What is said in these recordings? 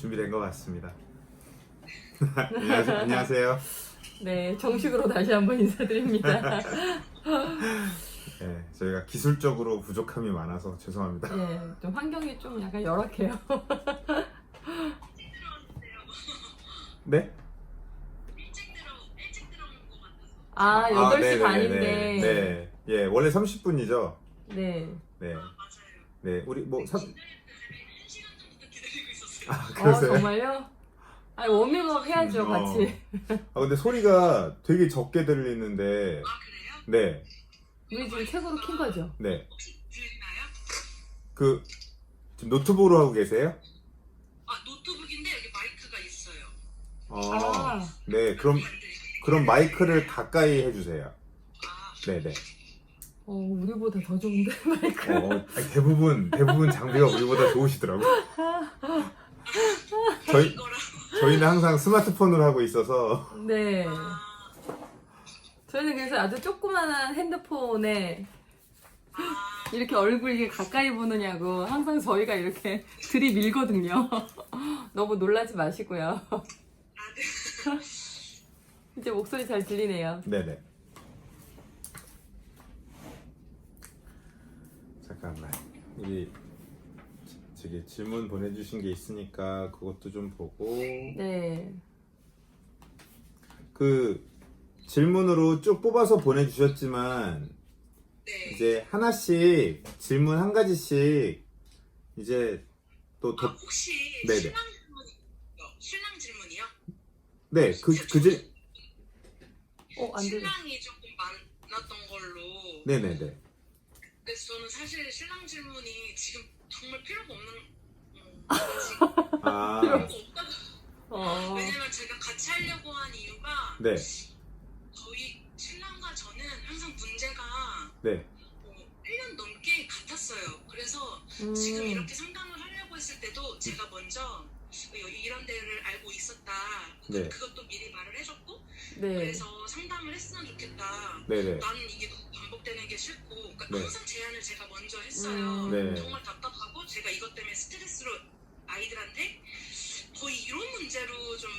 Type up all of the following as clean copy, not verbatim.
준비된 것 같습니다. 안녕하세요. 네, 정식으로 다시 한번 인사드립니다. 네, 저희가 기술적으로 부족함이 많아서 죄송합니다. 네, 좀 환경이 좀 약간 열악해요. 네? 일찍 들어오는 것 같아서. 아, 8시 네네네네. 반인데. 네, 예, 원래 30분이죠. 네. 네, 맞아요. 네, 우리 뭐 기다릴 때를 1시간 전부터 기다리고 있었어요. 그러세요? 정말요? 아, 워밍업 해야죠, 같이. 근데 소리가 되게 적게 들리는데, 아, 그래요? 네, 우리 지금 최고로 킨 거죠? 네, 혹시 들리나요? 지금 노트북으로 하고 계세요? 아, 노트북인데 여기 마이크가 있어요. 네, 그럼 마이크를 가까이 해주세요. 아, 네네. 우리보다 더 좋은데, 마이크. 아니, 대부분 장비가 우리보다 좋으시더라고요. 저희는 항상 스마트폰으로 하고 있어서. 네. 저희는 그래서 아주 조그만한 핸드폰에 이렇게 얼굴 가까이 보느냐고 항상 저희가 이렇게 들이밀거든요. 너무 놀라지 마시고요. 이제 목소리 잘 들리네요. 네네. 잠깐만. 우리 저기 질문 보내주신 게 있으니까 그것도 좀 보고. 네. 질문으로 쭉 뽑아서 보내주셨지만 네. 이제 하나씩 질문 한 가지씩 이제 또 혹시 네네. 신랑 질문이요? 네, 안 들려. 신랑이 조금 많았던 걸로. 네네네. 그래서 저는 사실 신랑 질문이 지금 정말 필요가 없는 아, 필요가 없다고. 왜냐면 제가 같이 하려고 한 이유가 네, 저희 신랑과 저는 항상 문제가 네, 1년 넘게 같았어요. 그래서 지금 이렇게 상담을 하려고 했을 때도 제가 먼저 이런 데를 알고 있었다. 네. 그것도 미리 말을 해줬고 네. 그래서 상담을 했으면 좋겠다. 네네. 나는 이게 너무 반복되는 게 싫고 그러니까 네. 항상 제안을 제가 먼저 했어요. 네. 정말 답답하고 제가 이것 때문에 스트레스로 아이들한테 거의 이런 문제로 좀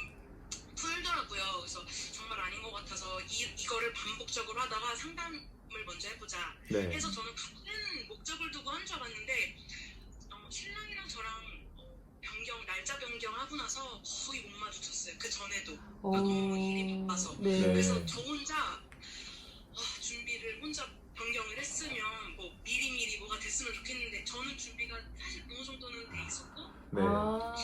풀더라고요. 그래서 정말 아닌 것 같아서 이거를 반복적으로 하다가 상담을 먼저 해보자 네. 해서 저는 같은 목적을 두고 한 줄 알았는데 신랑이랑 저랑 날짜 변경하고 나서 거의 못 마주쳤어요. 그 전에도 너무 일이 바빠서. 네. 그래서 저 혼자 준비를 혼자 변경을 했으면 뭐 미리미리 뭐가 됐으면 좋겠는데 저는 준비가 사실 어느 정도는 돼 있었고 네.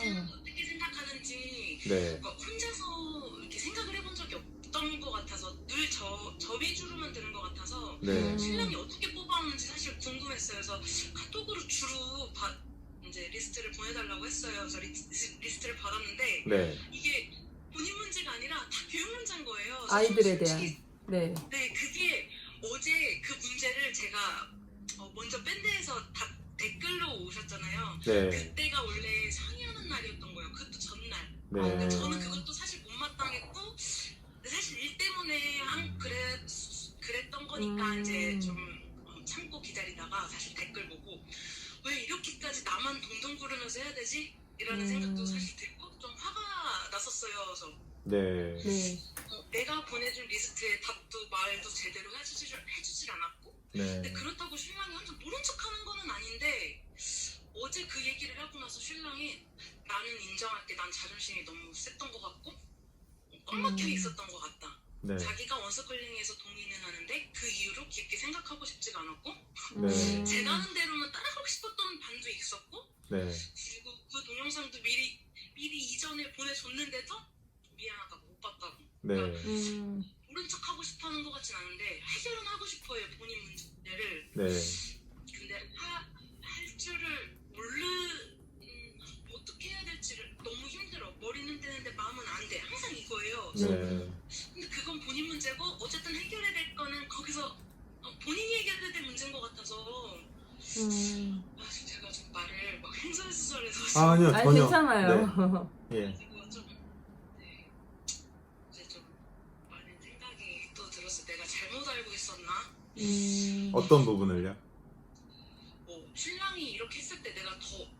신랑이 어떻게 생각하는지 네. 혼자서 이렇게 생각을 해본 적이 없던 것 같아서 늘 저 위주로만 드는 것 같아서 네. 신랑이 어떻게 뽑아오는지 사실 궁금했어요. 그래서 카톡으로 주로 이제 리스트를 보내달라고 했어요. 그래서 리스트를 받았는데 네. 이게 본인 문제가 아니라 다 교육 문제인 거예요. 그래서 아이들에 대한. 솔직히 네. 네, 그게 어제 그 문제를 제가 먼저 밴드에서 다 댓글로 오셨잖아요. 네. 그때가 원래 상의하는 날이었던 거예요. 그것도 전날. 네. 그러니까 저는 그것도 사실 못마땅했고 근데 사실 일 때문에 그랬던 거니까 이제 좀 참고 기다리다가 사실 댓글 보고 왜 이렇게까지 나만 동동 구르면서 해야 되지? 이라는 생각도 사실 들고 좀 화가 났었어요. 그래서 네. 네. 내가 보내준 리스트에 답도 말도 제대로 해주질 않았고 네. 근데 그렇다고 신랑이 항상 모른 척하는 거는 아닌데 어제 그 얘기를 하고 나서 신랑이 나는 인정할게 난 자존심이 너무 셌던 것 같고 꽉 막혀 있었던 것 같다. 네. 자기가 원서클링에서 동의는 하는데 그 이후로 깊게 생각하고 싶지가 않았고 네. 제가 하는 대로만 따라가고 싶었던 반도 있었고 네. 그리고 그 동영상도 미리 이전에 보내줬는데도 미안하다고 못 봤다고 네. 모른 척 하고 싶어하는 것 같진 않은데 해결은 하고 싶어요 본인 문제를. 네. 근데 할 줄을 어떻게 해야 될지를 너무 힘들어. 머리는 되는데 마음은 안 돼. 항상 이거예요. 네. 근데 그건 본인 문제고 어쨌든 해결해야 될 거는 거기서 본인이 해결해야 될 문제인 것 같아서 지금 제가 좀 말을 막 횡설수설해서 아니요, 아니, 전혀. 괜찮아요. 네. 예. 그래가지고 좀 이제 좀 많은 생각이 또 들었어. 내가 잘못 알고 있었나? 어떤 부분을요? 신랑이 이렇게 했을 때 내가 더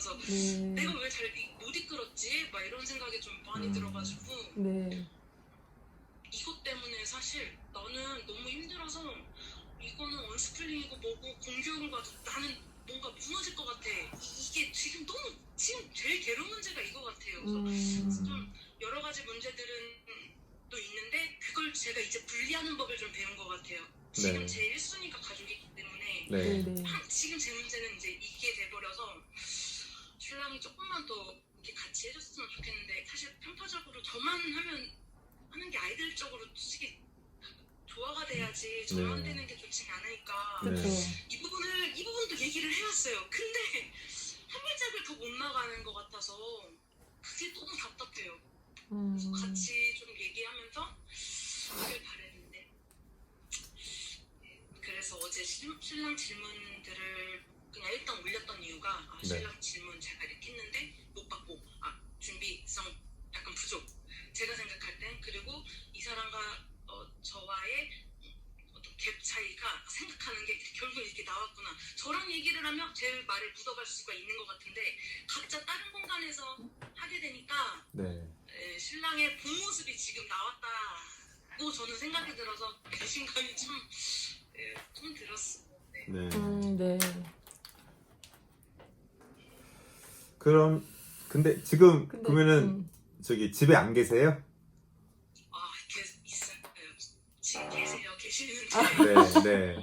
그래서 네. 내가 왜 잘 못 이끌었지? 막 이런 생각이 좀 많이 들어가지고 네. 이것 때문에 사실 나는 너무 힘들어서 이거는 언스쿨링이고 뭐고 공교육을 봐도 나는 뭔가 무너질 것 같아. 이게 지금 제일 괴로운 문제가 이거 같아요. 그래서 좀 여러 가지 문제들은 또 있는데 그걸 제가 이제 분리하는 법을 좀 배운 것 같아요. 지금 네. 제 1순위가 가족이기 때문에 네. 네. 지금 제 문제는 이제 이게 돼버려서 신랑이 조금만 더 이렇게 같이 해줬으면 좋겠는데 사실 편파적으로 저만 하는 게 아이들적으로 솔직히 조화가 돼야지 저만 네. 되는 게 좋지 않으니까 네. 그렇죠. 이 부분도 얘기를 해왔어요. 근데 한 발짝을 더 못 나가는 것 같아서 그게 너무 답답해요. 그래서 같이 좀 얘기하면서 하길 바랬는데 그래서 어제 신랑 질문들을 그냥 일단 올렸던 이유가 네. 신랑 질문 제가 이렇게 했는데 못 받고 준비성 약간 부족 제가 생각할 땐 그리고 이 사람과 저와의 어떤 갭 차이가 생각하는 게 결국 이렇게 나왔구나. 저랑 얘기를 하면 제 말을 묻어갈 수가 있는 것 같은데 각자 다른 공간에서 하게 되니까 네. 신랑의 본 모습이 지금 나왔다고 저는 생각이 들어서 배신감이 좀 들었어요. 네. 네. 네. 그럼 근데 지금 근데, 그러면은 저기 집에 안 계세요? 계속 있어요. 지금 계시는데 네. 네.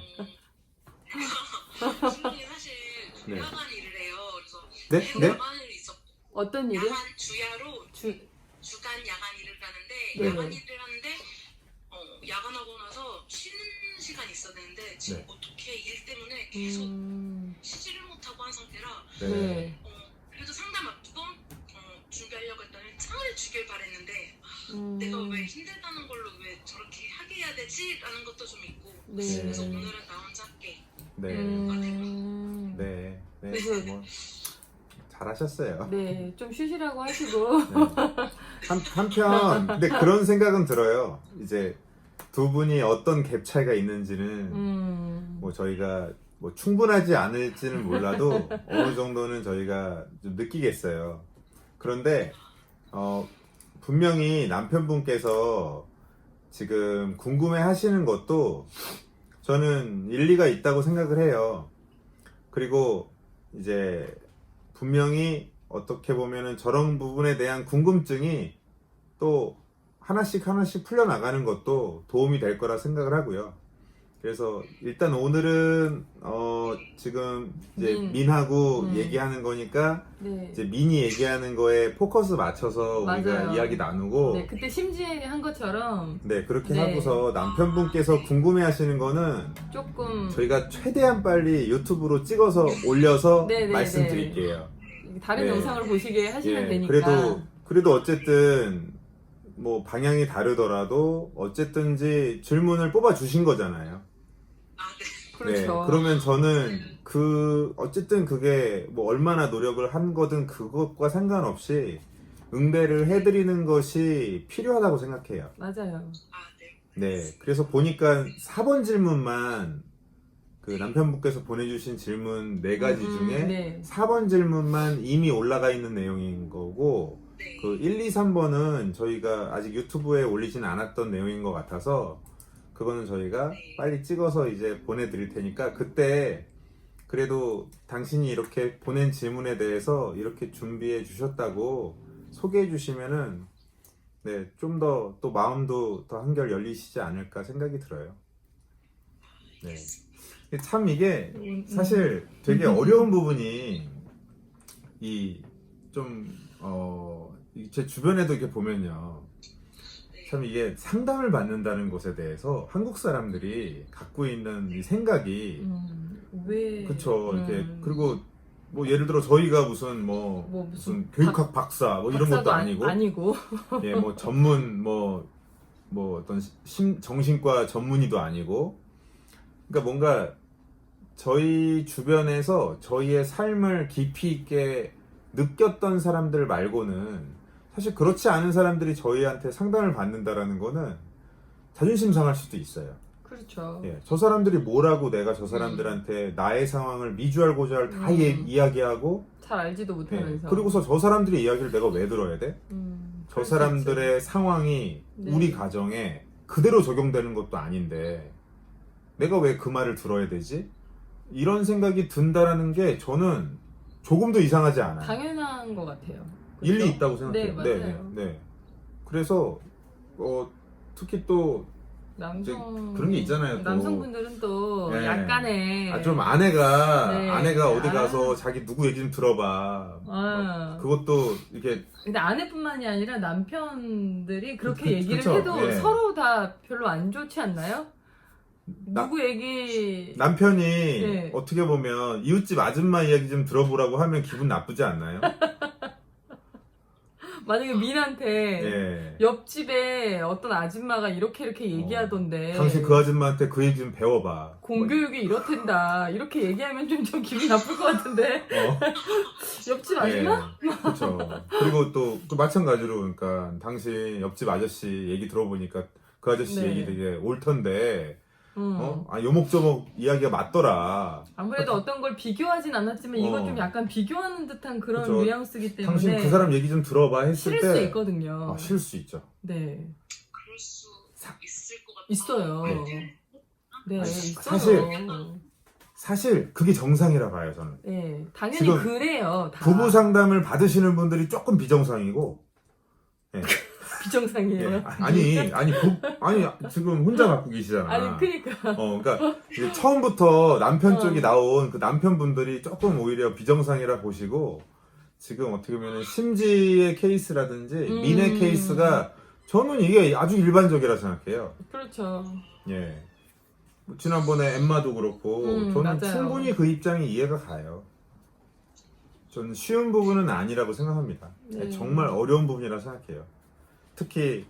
신랑이 사실 네. 야간 일을 해요. 그래서 네? 계속 네? 야간을 있었고 어떤 일이요? 야간 주야로 주간 야간 일을 하는데 네. 야간 일을 하는데 야간하고 나서 쉬는 시간이 있어야 되는데 지금 네. 어떻게 일 때문에 계속 쉬지를 못하고 한 상태라 네. 네. 그래도 상담 앞두고 준비하려고 했더니 창을 주길 바랬는데 내가 왜 힘들다는 걸로 왜 저렇게 하게 해야 되지? 라는 것도 좀 있고 네. 그래서 오늘은 나 혼자 할게. 네. 네. 네. 그래서 뭐 잘하셨어요. 네, 좀 쉬시라고 하시고. 네. 한편 근데 그런 생각은 들어요. 이제 두 분이 어떤 갭 차이가 있는지는 뭐 저희가 뭐 충분하지 않을지는 몰라도 어느 정도는 저희가 좀 느끼겠어요. 그런데 분명히 남편분께서 지금 궁금해 하시는 것도 저는 일리가 있다고 생각을 해요. 그리고 이제 분명히 어떻게 보면은 저런 부분에 대한 궁금증이 또 하나씩 풀려나가는 것도 도움이 될 거라 생각을 하고요. 그래서 일단 오늘은 지금 이제 민하고 얘기하는 거니까 네. 이제 민이 얘기하는 거에 포커스 맞춰서 우리가 맞아요. 이야기 나누고 네, 그때 심지에 한 것처럼 네 그렇게 네. 하고서 남편분께서 궁금해하시는 거는 조금 저희가 최대한 빨리 유튜브로 찍어서 올려서 네, 네, 말씀드릴게요. 다른 네. 영상을 보시게 하시면 예, 되니까. 그래도 어쨌든 뭐 방향이 다르더라도 어쨌든지 질문을 뽑아 주신 거잖아요. 네. 그렇죠. 네, 그러면 저는 어쨌든 그게 뭐 얼마나 노력을 한 거든 그것과 상관없이 응대를 해드리는 것이 필요하다고 생각해요. 맞아요. 네, 그래서 보니까 4번 질문만 그 남편분께서 보내주신 질문 4가지 중에 네. 4번 질문만 이미 올라가 있는 내용인 거고 네. 그 1, 2, 3번은 저희가 아직 유튜브에 올리진 않았던 내용인 것 같아서 그거는 저희가 빨리 찍어서 이제 보내드릴 테니까 그때 그래도 당신이 이렇게 보낸 질문에 대해서 이렇게 준비해 주셨다고 소개해 주시면은 네, 좀 더 또 마음도 더 한결 열리시지 않을까 생각이 들어요. 네. 참 이게 사실 되게 어려운 부분이 제 주변에도 이렇게 보면요. 참 이게 상담을 받는다는 것에 대해서 한국 사람들이 갖고 있는 이 생각이 왜? 그쵸 이렇게 그리고 뭐 예를 들어 저희가 무슨 교육학 박사 뭐 이런 것도 아니고 예, 뭐 전문 뭐 어떤 정신과 전문의도 아니고 그러니까 뭔가 저희 주변에서 저희의 삶을 깊이 있게 느꼈던 사람들 말고는 사실 그렇지 않은 사람들이 저희한테 상담을 받는다라는 거는 자존심 상할 수도 있어요. 그렇죠. 예, 저 사람들이 뭐라고 내가 저 사람들한테 나의 상황을 미주알고주알 다 이야기하고 잘 알지도 예, 못하면서. 그리고서 저 사람들의 이야기를 내가 왜 들어야 돼? 저 그럴 수 사람들의 상황이 네. 우리 가정에 그대로 적용되는 것도 아닌데 내가 왜 그 말을 들어야 되지? 이런 생각이 든다라는 게 저는 조금도 이상하지 않아요. 당연한 것 같아요. 일리 그렇죠? 있다고 생각해요. 네, 맞아요. 네. 그래서 특히 또 남성 그런 게 있잖아요, 또. 남성분들은 또 네. 약간의 좀 아내가 네. 어디 아. 가서 자기 누구 얘기 좀 들어봐. 아. 그것도 이렇게 근데 아내뿐만이 아니라 남편들이 그렇게 그- 얘기를 그쵸. 해도 예. 서로 다 별로 안 좋지 않나요? 나- 누구 얘기 남편이 네. 어떻게 보면 이웃집 아줌마 이야기 좀 들어보라고 하면 기분 나쁘지 않나요? 만약에 민한테 예. 옆집에 어떤 아줌마가 이렇게 얘기하던데 당신 그 아줌마한테 그 얘기 좀 배워봐. 공교육이 이렇단다 이렇게 얘기하면 좀 기분 나쁠 것 같은데 옆집 아줌마? 그렇죠. 그리고 또 마찬가지로 그러니까 당신 옆집 아저씨 얘기 들어보니까 그 아저씨 네. 얘기 되게 옳던데 요목조목 이야기가 맞더라. 아무래도 어떤 걸 비교하진 않았지만 이건 좀 약간 비교하는 듯한 그런 뉘앙스이기 때문에 당신 그 사람 얘기 좀 들어봐 했을 싫을 때 수 있거든요. 싫을 수 있죠. 네, 그럴 수 있을 것 같아. 있어요. 네, 아니, 있어요. 사실 그게 정상이라 봐요 저는. 네, 당연히 지금 그래요. 다. 부부 상담을 받으시는 분들이 조금 비정상이고. 비정상이에요. 아니 지금 혼자 갖고 계시잖아. 아니 그러니까 그러니까 이제 처음부터 남편 쪽이 나온 그 남편분들이 조금 오히려 비정상이라 보시고 지금 어떻게 보면 심지의 케이스라든지 민의 케이스가 저는 이게 아주 일반적이라 생각해요. 그렇죠. 예. 뭐 지난번에 엠마도 그렇고 저는 맞아요. 충분히 그 입장이 이해가 가요. 저는 쉬운 부분은 아니라고 생각합니다. 네. 정말 어려운 부분이라 생각해요. 특히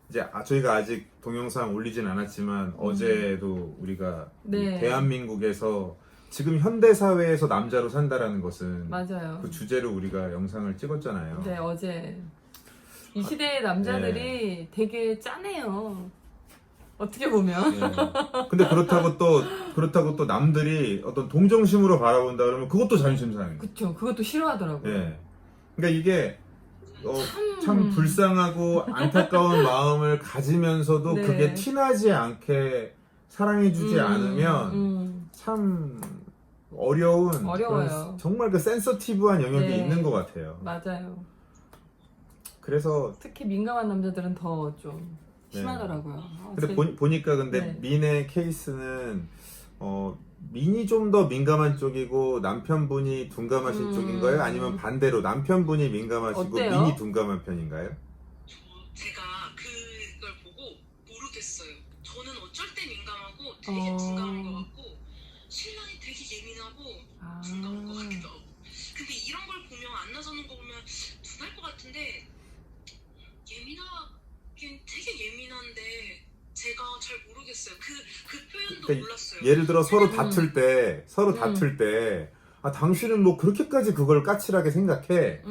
이제 저희가 아직 동영상 올리진 않았지만 어제도 우리가 네. 대한민국에서 지금 현대 사회에서 남자로 산다라는 것은 맞아요. 그 주제로 우리가 영상을 찍었잖아요. 네, 어제 이 시대의 남자들이 되게 짜네요. 어떻게 보면. 예. 근데 그렇다고 또 남들이 어떤 동정심으로 바라본다 그러면 그것도 자존심 상해요. 그쵸. 그것도 싫어하더라고요. 예. 그러니까 이게 참 불쌍하고 안타까운 마음을 가지면서도 네. 그게 티나지 않게 사랑해주지 않으면 참 어려워요. 어려워요. 정말 그 센서티브한 영역이 네. 있는 것 같아요. 맞아요. 그래서 특히 민감한 남자들은 더 좀 네. 심하더라고요. 근데 보니까 근데 네. 민의 케이스는 민이 좀 더 민감한 쪽이고 남편분이 둔감하신 쪽인가요? 아니면 반대로 남편분이 민감하시고 어때요? 민이 둔감한 편인가요? 제가 그걸 보고 모르겠어요. 저는 어쩔 때 민감하고 되게 둔감한 것 같고 신랑이 되게 예민하고 둔감한 것 같기도 하고. 근데 이런 걸 보면 안 나서는 거 보면 둔할 것 같은데 예민하긴 되게 예민한데 제가 잘 모르겠어요. 그 표현도 그러니까 몰랐어요. 예를 들어 서로 다툴 때 당신은 뭐 그렇게까지 그걸 까칠하게 생각해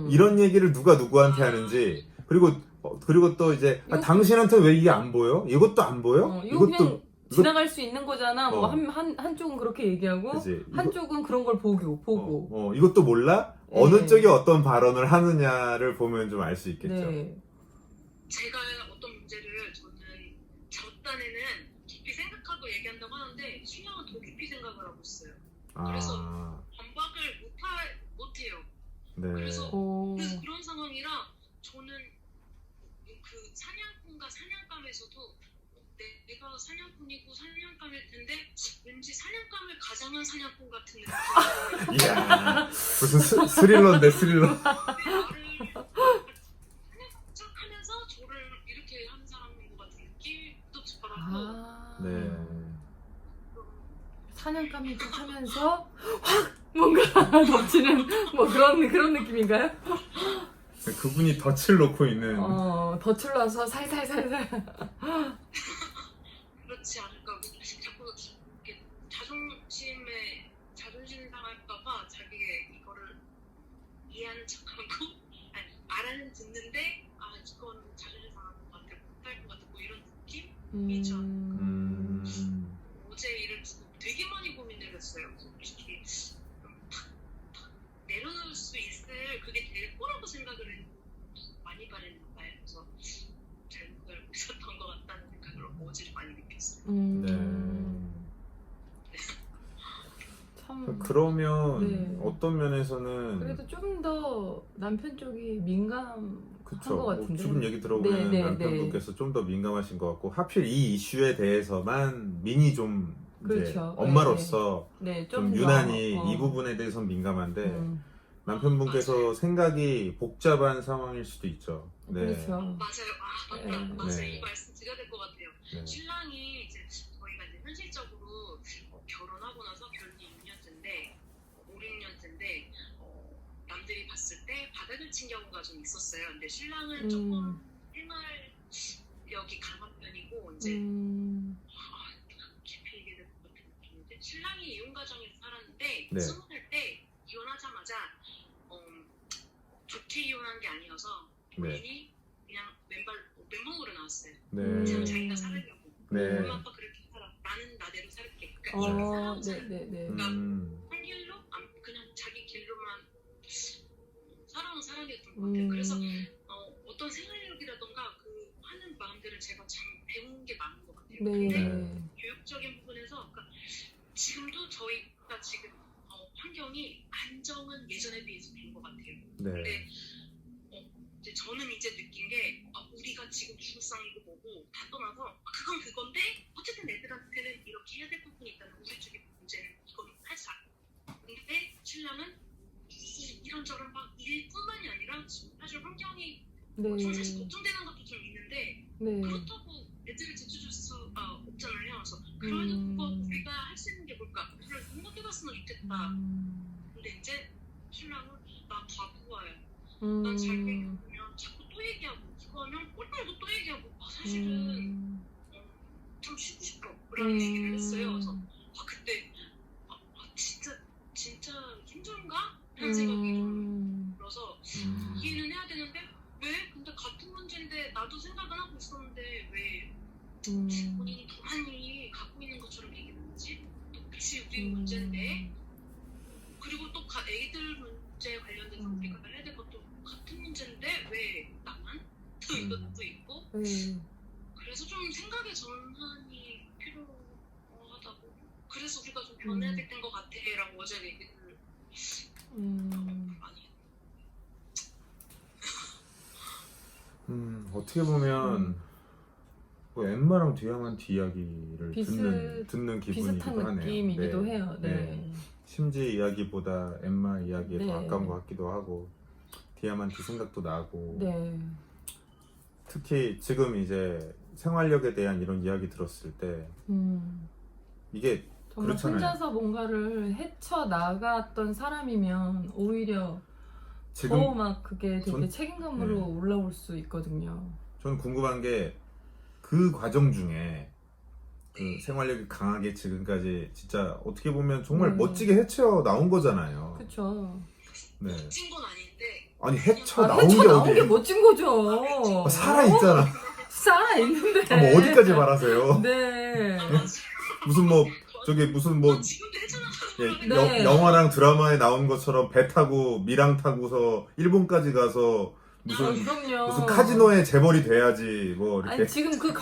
이런 얘기를 누가 누구한테 하는지 그리고 또 이제 당신한테 왜 이게 안 보여? 이것도 안 보여? 이거 그냥 지나갈 수 있는 거잖아. 뭐 한쪽은 그렇게 얘기하고 그치. 한쪽은 그런 걸 보고. 이것도 몰라? 네. 어느 쪽이 어떤 발언을 하느냐를 보면 좀 알 수 있겠죠. 네. 제가 어떤 문제를 저는 저 딴에는 깊이 생각하고 얘기한다고 하는데 신랑은 더 깊이 생각을 하고 있어요. 그래서 반박을 못해요. 네. 그래서 오. 그런 상황이라 저는 그 사냥꾼과 사냥감에서도 내가 사냥꾼이고 사냥감일 텐데 왠지 사냥감을 가장한 사냥꾼 같은 느낌. 이야, 무슨 스릴러인데 스릴러. 하면서 저를 이렇게 하는 사람인 것 같은 느낌도 들더라고. 네. 사냥감이 좀 하면서 확 뭔가 덮치는 뭐 그런 느낌인가요? 그분이 덫을 놓고 있는. 덫을 놔서 살살살살. 그렇지 않을까. 자꾸 이렇게 자존심 상할까봐 자기가 이거를 이해하는 척하고 알아는 듣는데 이건 자존심 상할 것 같아, 못할 것 같아, 뭐 이런 느낌이죠. 있어요. 참 그러면 네. 어떤 면에서는 그래도 좀 더 남편 쪽이 민감한 그쵸. 것 같은데. 지금 얘기 들어보면 네, 남편분께서 좀 더 민감하신 것 같고 하필 이 이슈에 대해서만 민이 좀 이제 그렇죠. 엄마로서 네, 좀 더, 유난히 이 부분에 대해서 민감한데 남편분께서 생각이 복잡한 상황일 수도 있죠. 네. 그렇죠. 맞아요. 아, 맞다. 네. 맞아요. 네. 이 말씀 드려야 될 것 같아요. 네. 신랑이 이제 저희가 이제 현실적으로 결혼하고 나서 결혼이 6년째인데 5, 6년째인데 남들이 봤을 때 바닥을 친 경우가 좀 있었어요. 근데 신랑은 조금 생활력이 강한 편이고 이제 깊이 얘기될 것 같은 느낌인데 신랑이 이혼 가정에서 살았는데 네. 20살 때 이혼하자마자 좋게 이혼한 게 아니어서 본인이 그냥 맨몸으로 나왔어요. 네. 그냥 자기가 살으려고. 네. 엄마 아빠 그렇게 살아. 나는 나대로 살게. 그러니까 네네네. 한 길로 그냥 자기 길로만 살아온 사람이었던 것 같아요. 그래서 어떤 생활력이라던가 그 하는 마음들을 제가 참 배운 게 많은 것 같아요. 근데 네. 교육적인 부분에서 그러니까 지금도 저희가 지금 환경이 안정은 예전에 비해서 된 것 같아요. 네. 근데 이제 저는 이제 느낀 게 우리가 지금 중상이고 뭐고 다 떠나서 그건 그건데 어쨌든 애들한테는 이렇게 해야 될 부분이 있다는 우리 쪽의 문제는 이건 하자. 근데 신랑은 이런저런 막 일뿐만이 아니라 사실 환경이 좀 사실 걱정되는 것도 좀 있는데 네. 그렇다고 애들을 제쳐줄 수 없잖아요. 그래서 그래도 그거 우리가 할 수 있는 게 뭘까? 그걸 생각해봤으면 좋겠다. 근데 이제 신랑은 나 바보야. 난 잘 얘기하면 자꾸 또 얘기하고 이거 하면 얼마나 또 얘기하고 사실은 좀 쉬고 싶어 그런 얘기를 했어요. 그래서 그때 진짜 힘든가? 라는 생각이 좀 들어서 이해는 해야 되는데 왜? 근데 같은 문제인데 나도 생각은 하고 있었는데 왜 본인이 더 많이 갖고 있는 것처럼 얘기했지? 또 그치 우리 문제인데 그리고 또 애들 문제 관련돼서 우리가 해야 될 것도 같은 문제인데 왜 나만? 또 이것도 있고 그래서 좀 생각의 전환이 필요하다고 그래서 우리가 좀 변해야 될 것 같아 라고 어제 얘기를 많이 어떻게 보면 뭐 엠마랑 뒤아만티 이야기를 듣는 기분이기도 비슷한 하네요. 느낌이기도 네. 해요. 네. 심지 이야기보다 엠마 이야기에 네. 더 가까운 것 같기도 하고 디아만티 생각도 나고 네. 특히 지금 이제 생활력에 대한 이런 이야기 들었을 때 이게 정말 그렇잖아요. 혼자서 뭔가를 헤쳐 나갔던 사람이면 오히려 지금 더 막 그게 되게 전- 책임감으로 네. 올라올 수 있거든요. 저는 궁금한 게 그 과정 중에 그 생활력이 강하게 지금까지 진짜 어떻게 보면 정말 멋지게 헤쳐 나온 거잖아요. 그쵸. 네. 멋진 건 아닌데 아니 헤쳐 나온 헤쳐 게 나온 어디? 게 멋진 거죠. 살아 있잖아. 살아 있는데. 뭐 어디까지 말하세요? 네. 무슨 뭐 저기 무슨 뭐 지금도 했잖아. 예, 네. 영화랑 드라마에 나온 것처럼 배 타고 미랑 타고서 일본까지 가서 무슨 그럼요. 무슨 카지노에 재벌이 돼야지 뭐 이렇게. 아니 지금 그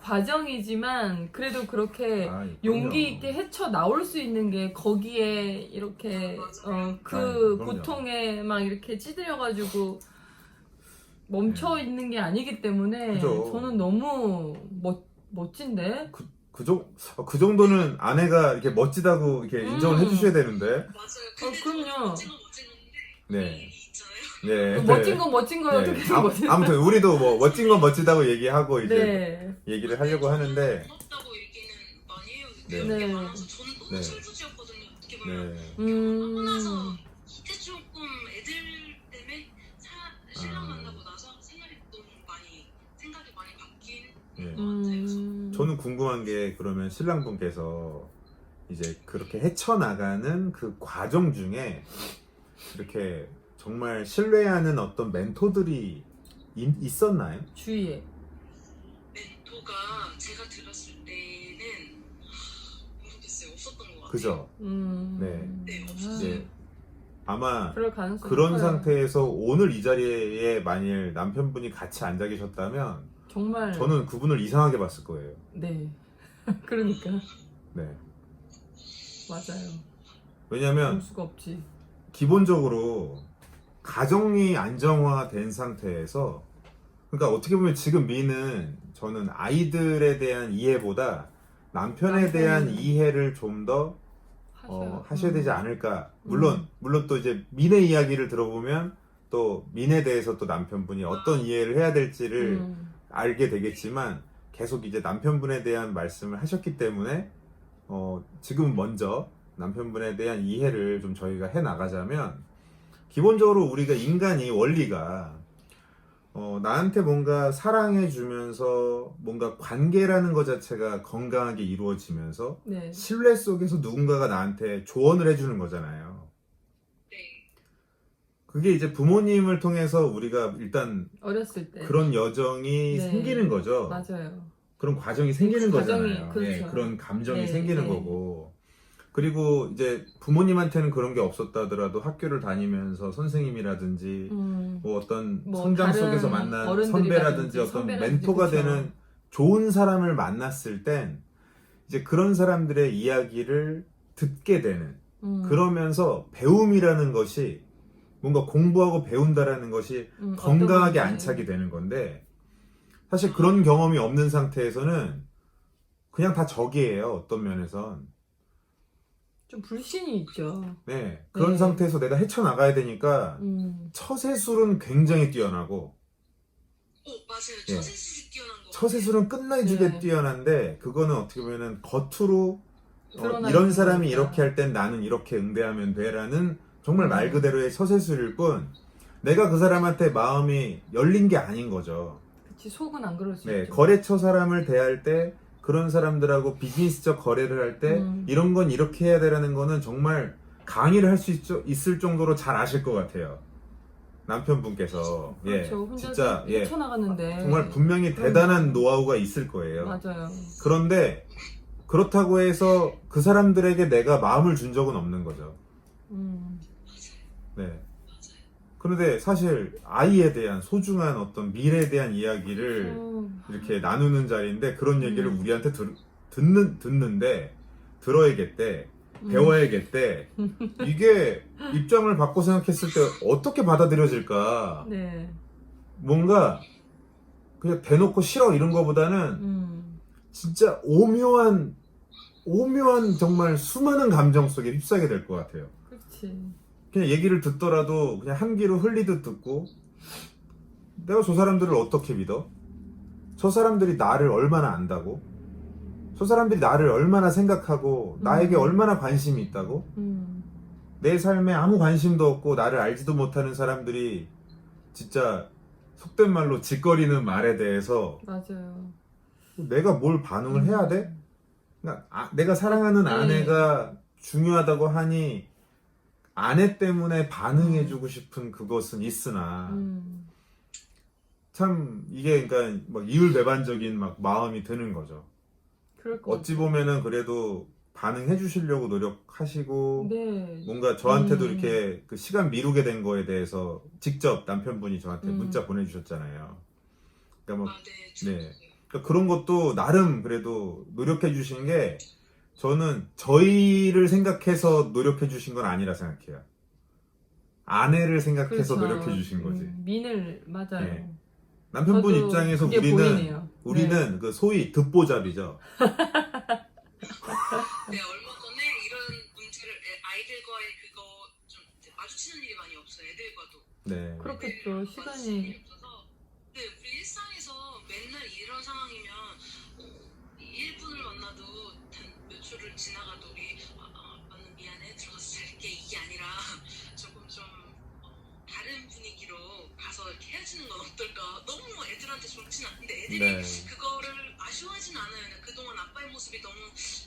과정이지만 그래도 그렇게 아, 용기 있게 헤쳐 나올 수 있는 게 거기에 이렇게 그 그럼요. 고통에 막 이렇게 찌들여가지고 멈춰 있는 게 아니기 때문에 그죠. 저는 너무 멋진데. 그 정도는 아내가 이렇게 멋지다고 이렇게 인정을 해주셔야 되는데. 맞아요. 근데 그럼요. 멋진 건 멋진 건데 네. 일이 있잖아요. 네. 멋진 건 멋진 거예요. 네. 어떻게 된 거지? 아무튼 우리도 뭐 멋진 건 멋지다고 얘기하고 이제 네. 얘기를 하려고 하는데. 고맙다고 얘기는 많이 해요. 네. 배운 게 네. 많아서 저는 너무 네. 철부지였거든요. 어떻게 보면 네. 결혼하고 나서 이제 조금 애들 때문에 신랑 만나고 나서 생활이 너무 많이 생각이 많이 바뀐 네. 것 같아요. 저는 궁금한 게 그러면 신랑분께서 이제 그렇게 헤쳐나가는 그 과정 중에 이렇게 정말 신뢰하는 어떤 멘토들이 있었나요? 주위에. 멘토가 제가 들었을 때는 모르겠어요. 없었던 것 같아요. 그죠? 네, 네. 없었어요. 아마 그럴 가능성이 그런 커요. 상태에서 오늘 이 자리에 만일 남편분이 같이 앉아 계셨다면 정말 저는 그분을 이상하게 봤을 거예요. 네. 그러니까 네. 맞아요. 볼 왜냐면 수가 없지. 기본적으로 가정이 안정화된 상태에서, 그러니까 어떻게 보면 지금 미는 저는 아이들에 대한 이해보다 남편에 대한 이해를 좀 더 하셔야 되지 않을까. 물론 또 이제 민의 이야기를 들어보면 또 민에 대해서 또 남편분이 어떤 이해를 해야 될지를 알게 되겠지만, 계속 이제 남편분에 대한 말씀을 하셨기 때문에 지금 먼저 남편분에 대한 이해를 좀 저희가 해 나가자면, 기본적으로 우리가 인간이 원리가 나한테 뭔가 사랑해 주면서 뭔가 관계라는 것 자체가 건강하게 이루어지면서 네. 신뢰 속에서 누군가가 나한테 조언을 해주는 거잖아요. 네. 그게 이제 부모님을 통해서 우리가 일단 어렸을 때. 그런 여정이 네. 생기는 거죠. 맞아요. 그런 과정이 생기는 그 과정이, 거잖아요. 그렇죠. 예, 그런 감정이 네, 생기는 네. 거고. 그리고 이제 부모님한테는 그런 게 없었다 하더라도 학교를 다니면서 선생님이라든지 뭐 어떤 뭐 성장 다른 속에서 만난 어른들이라든지 선배라든지 어떤 선배라든지, 멘토가 그쵸. 되는 좋은 사람을 만났을 땐 이제 그런 사람들의 이야기를 듣게 되는, 그러면서 배움이라는 것이, 뭔가 공부하고 배운다라는 것이 건강하게 어떤 안착이 되는 건데, 사실 그런 경험이 없는 상태에서는 그냥 다 적이에요. 어떤 면에선. 좀 불신이 있죠. 네, 그런 네. 상태에서 내가 헤쳐나가야 되니까 처세술은 굉장히 뛰어나고, 맞아요. 예. 처세술이 뛰어난 거. 처세술은 끝내주게 네. 뛰어난데, 그거는 어떻게 보면은 겉으로 드러나 이런 있는 사람이 거니까. 이렇게 할 땐 나는 이렇게 응대하면 돼라는 정말 말 음. 그대로의 처세술일 뿐, 내가 그 사람한테 마음이 열린 게 아닌 거죠. 그치, 속은 안 그럴 수 네, 있죠. 거래처 사람을 대할 때, 그런 사람들하고 비즈니스적 거래를 할 때 이런 건 이렇게 해야 되라는 거는 정말 강의를 할 수 있을 정도로 잘 아실 것 같아요. 남편분께서. 그렇죠. 예, 혼자 진짜 예, 헤쳐나가는데. 정말 분명히 그럼요. 대단한 노하우가 있을 거예요. 맞아요. 그런데 그렇다고 해서 그 사람들에게 내가 마음을 준 적은 없는 거죠. 네. 그런데 사실 아이에 대한 소중한 어떤 미래에 대한 이야기를 이렇게 나누는 자리인데, 그런 얘기를 우리한테 듣는데, 들어야겠대, 배워야겠대. 이게 입장을 바꿔 생각했을 때 어떻게 받아들여질까? 네. 뭔가 그냥 대놓고 싫어 이런 거보다는 진짜 오묘한 정말 수많은 감정 속에 휩싸게 될 것 같아요. 그렇지. 그냥 얘기를 듣더라도 그냥 한 귀로 흘리듯 듣고, 내가 저 사람들을 어떻게 믿어? 저 사람들이 나를 얼마나 안다고? 저 사람들이 나를 얼마나 생각하고 나에게 얼마나 관심이 있다고? 내 삶에 아무 관심도 없고 나를 알지도 못하는 사람들이 진짜 속된 말로 짓거리는 말에 대해서 맞아요. 내가 뭘 반응을 해야 돼? 그러니까 내가 사랑하는 네. 아내가 중요하다고 하니 아내 때문에 반응해주고 싶은 그것은 있으나, 참 이게 그러니까 막 이율배반적인 막 마음이 드는 거죠. 그럴 것 어찌 보면은 그래도 반응해 주시려고 노력하시고, 네. 뭔가 저한테도 이렇게 그 시간 미루게 된 거에 대해서 직접 남편분이 저한테 문자 보내주셨잖아요. 그러니까 막 네. 그러니까 그런 것도 나름 그래도 노력해 주신 게, 저는 저희를 생각해서 노력해 주신 건 아니라 생각해요. 아내를 생각해서 그렇죠. 노력해 주신 거지. 민을, 맞아요. 네. 남편분 저도 입장에서 그게 보이네요. 우리는 그 소위 듣보잡이죠. 네, 얼마 전에 이런 문제를 아이들과의 그거 좀 이제 마주치는 일이 많이 없어요. 애들과도. 네. 그렇겠죠. 시간이. 마주치는 일이 없어서. 네, 우리 일상에서 맨날 이런 상황이면 1분을 만나도 몇 초를 지나가도 우리 아빠는 미안해 들어가서 잘게 이게 아니라 조금 좀 다른 분위기로 가서 이렇게 헤어지는 건 어떨까? 너무 애들한테 좋진 않은데 애들이 네. 그거를 아쉬워하진 않아요. 그동안 아빠의 모습이 너무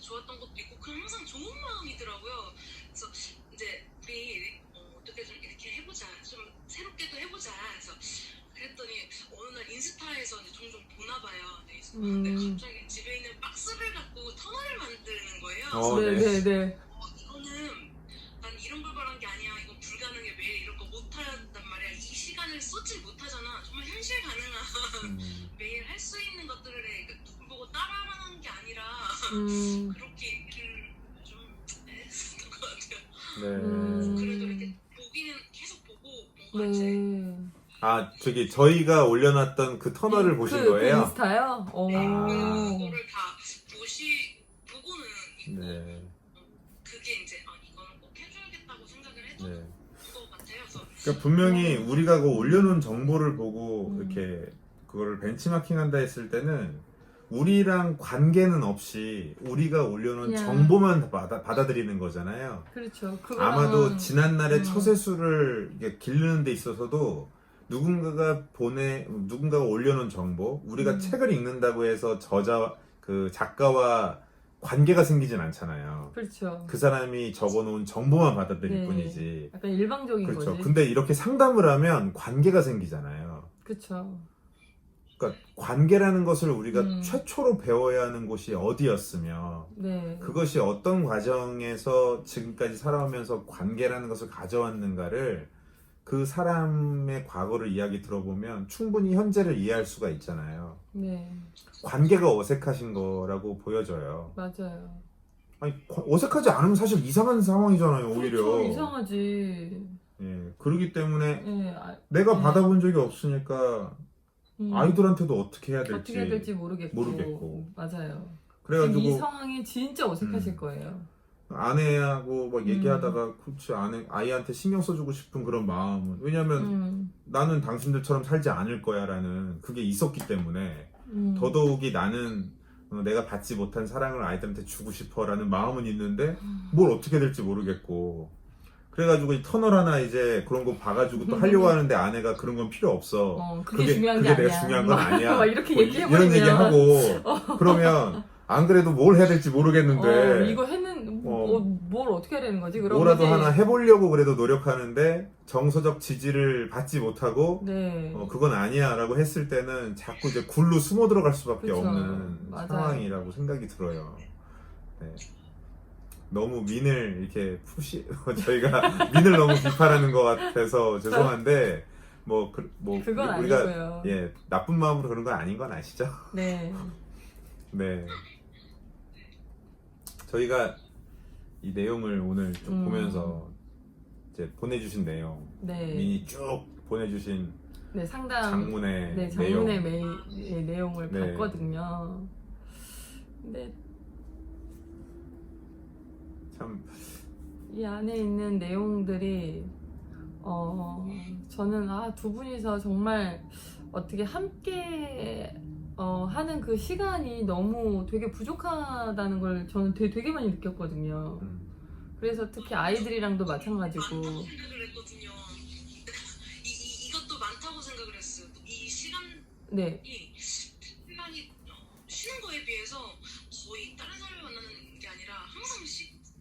좋았던 것도 있고 그냥 항상 좋은 마음이더라고요. 그래서 이제 우리 어떻게 좀 이렇게 해보자, 좀 새롭게도 해보자. 그래서 그랬더니 어느 날 인스타에서 이제 종종 보나 봐요. 네, 근데 갑자기 집에 있는 박스를 갖고 터널을 만드는 거예요. 네네네. 이거는 난 이런 걸 바란 게 아니야. 이건 불가능해. 매일 이런 거 못한단 말이야. 이 시간을 쏟지 못하잖아. 정말 현실 가능한 매일 할 수 있는 것들을 누굴 보고 따라하는 게 아니라 그렇게 얘기를 좀 했었던 것 같아요. 네. 그래도 이렇게 보기는 계속 보고 뭔가 이제 네. 아, 저기 저희가 올려놨던 그 터널을 보신 거예요? 그 인스타요? 오. 그거를 다 보고는 있고 네. 그게 이제 이거는 꼭 해줘야겠다고 생각을 해도 네. 것 같아요. 그래서 그러니까 분명히 우리가 그 올려놓은 정보를 보고 음. 이렇게 그거를 벤치마킹한다 했을 때는 우리랑 관계는 없이 우리가 올려놓은 그냥- 정보만 받아들이는 거잖아요. 그렇죠. 아마도 지난날의 음. 처세술을 이게 기르는 데 있어서도 누군가가 올려놓은 정보, 우리가 책을 읽는다고 해서 그 작가와 관계가 생기진 않잖아요. 그렇죠. 그 사람이 적어놓은 정보만 받아들일 네. 뿐이지. 약간 일방적인 그렇죠. 거지. 근데 이렇게 상담을 하면 관계가 생기잖아요. 그렇죠. 그러니까 관계라는 것을 우리가 음. 최초로 배워야 하는 곳이 어디였으며 네. 그것이 어떤 과정에서 지금까지 살아오면서 관계라는 것을 가져왔는가를 그 사람의 과거를 이야기 들어보면 충분히 현재를 이해할 수가 있잖아요. 네. 관계가 어색하신 거라고 보여져요. 맞아요. 아니, 어색하지 않으면 사실 이상한 상황이잖아요, 오히려. 그렇죠. 이상하지. 예, 그러기 때문에 예. 내가 네. 받아본 적이 없으니까 아이들한테도 어떻게 해야 될지, 어떻게 해야 될지 모르겠고. 모르겠고. 맞아요. 지금 그래가지고 이 상황이 진짜 어색하실 거예요. 아내하고 막 얘기하다가 그치 아이한테 신경 써주고 싶은 그런 마음은 왜냐면 나는 당신들처럼 살지 않을 거야라는 그게 있었기 때문에 더더욱이 나는 내가 받지 못한 사랑을 아이들한테 주고 싶어라는 마음은 있는데 뭘 어떻게 될지 모르겠고 그래가지고 이 터널 하나 이제 그런 거 봐가지고 또 하려고 하는데 아내가 그런 건 필요 없어. 그게 중요한 게 그게 아니야. 내가 중요한 건 아니야. 막 이렇게 뭐 얘기해버리면 이런 얘기하고 그러면 안 그래도 뭘 해야 될지 모르겠는데 이거 뭘 어떻게 해야 되는 거지? 그럼 뭐라도 이제- 하나 해보려고 그래도 노력하는데 정서적 지지를 받지 못하고 네. 그건 아니야 라고 했을 때는 자꾸 이제 굴로 숨어 들어갈 수밖에 그쵸. 없는 맞아요. 상황이라고 생각이 들어요. 네. 너무 민을 이렇게 저희가 민을 너무 비판하는 것 같아서 죄송한데 그건 우리가 아니고요. 예, 나쁜 마음으로 그런 건 아닌 건 아시죠? 네. 네. 저희가 이 내용을 오늘 좀 보면서 이제 보내주신 내용, 네. 미니 쭉 보내주신 네, 상담 장문의 네, 내용, 장문의 내용을 네. 봤거든요. 근데 참 이 안에 있는 내용들이 저는 두 분이서 정말 어떻게 함께 하는 그 시간이 너무 되게 부족하다는 걸 저는 되게 많이 느꼈거든요. 그래서 특히 아이들이랑도 마찬가지고. 많다고 생각을 했거든요. 이것도 많다고 생각을 했어요. 이 시간이 네. 시간이 쉬는 거에 비해서 거의 다른 사람을 만나는 게 아니라 항상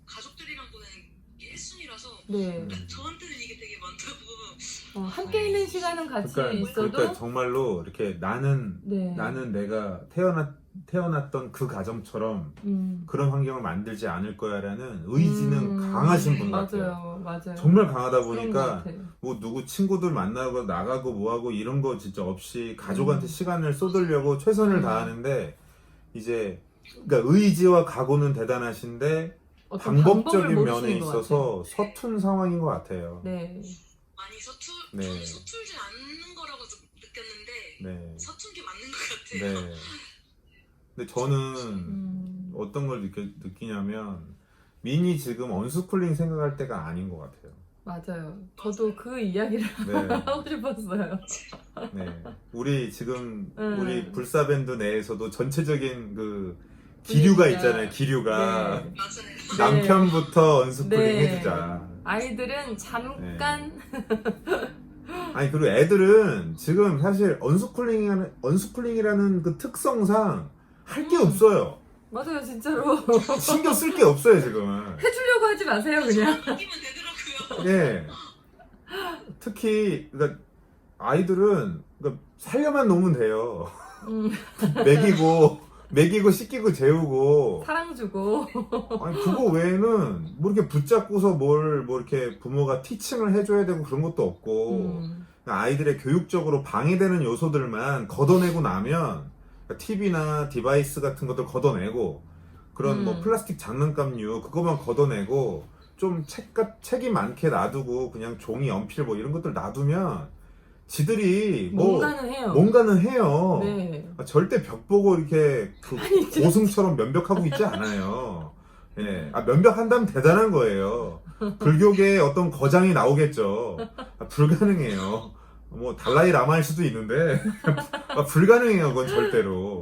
가족들이랑 보내는 게 1순위라서 네. 저한테는 이게 되게 많다고. 함께 있는 시간은 같이 있어도 그러니까 정말로 이렇게 나는 네. 내가 태어났던 그 가정처럼 그런 환경을 만들지 않을 거야라는 의지는 강하신 분 같아요. 맞아요. 정말 강하다 그런 것 보니까 같아요. 뭐 누구 친구들 만나고 나가고 뭐하고 이런 거 진짜 없이 가족한테 시간을 쏟으려고 최선을 다하는데 이제 그러니까 의지와 각오는 대단하신데 어떤 방법적인 방법을 면에 모르시는 것 있어서 서툰 상황인 것 같아요. 네. 많이 네. 저는 서툴지 않는 거라고 느꼈는데 네. 서툰 게 맞는 것 같아요. 네. 근데 저는 어떤 걸 느끼냐면 민이 지금 언스쿨링 생각할 때가 아닌 것 같아요. 맞아요. 저도 그 이야기를 네. 하고 싶었어요. 네. 우리 지금 우리 음. 불사밴드 내에서도 전체적인 그 기류가 분위기가- 있잖아요. 기류가 네. 맞아요. 남편부터 언스쿨링 네. 해주자. 아이들은 잠깐 아니 그리고 애들은 지금 사실 언스쿨링이라는 그 특성상 할 게 없어요. 맞아요, 진짜로 신경 쓸 게 없어요 지금은. 해주려고 하지 마세요, 그냥. 이기면 되더라고요. 예. 특히 그러니까 아이들은 그러니까 살려만 놓으면 돼요. 음, 먹이고 씻기고 재우고. 사랑 주고. 아니 그거 외에는 뭐 이렇게 붙잡고서 뭐 이렇게 부모가 티칭을 해줘야 되고 그런 것도 없고 아이들의 교육적으로 방해되는 요소들만 걷어내고 나면 TV나 디바이스 같은 것들 걷어내고 그런 뭐 플라스틱 장난감류 그거만 걷어내고 좀 책이 많게 놔두고 그냥 종이 연필 뭐 이런 것들 놔두면 지들이 뭐 뭔가는 해요. 뭔가는 해요. 네. 절대 벽 보고 이렇게 그 고승처럼 면벽하고 있지 않아요. 예, 면벽한다면 대단한 거예요. 불교계의 어떤 거장이 나오겠죠. 불가능해요. 뭐 달라이 라마일 수도 있는데 불가능해요. 그건 절대로.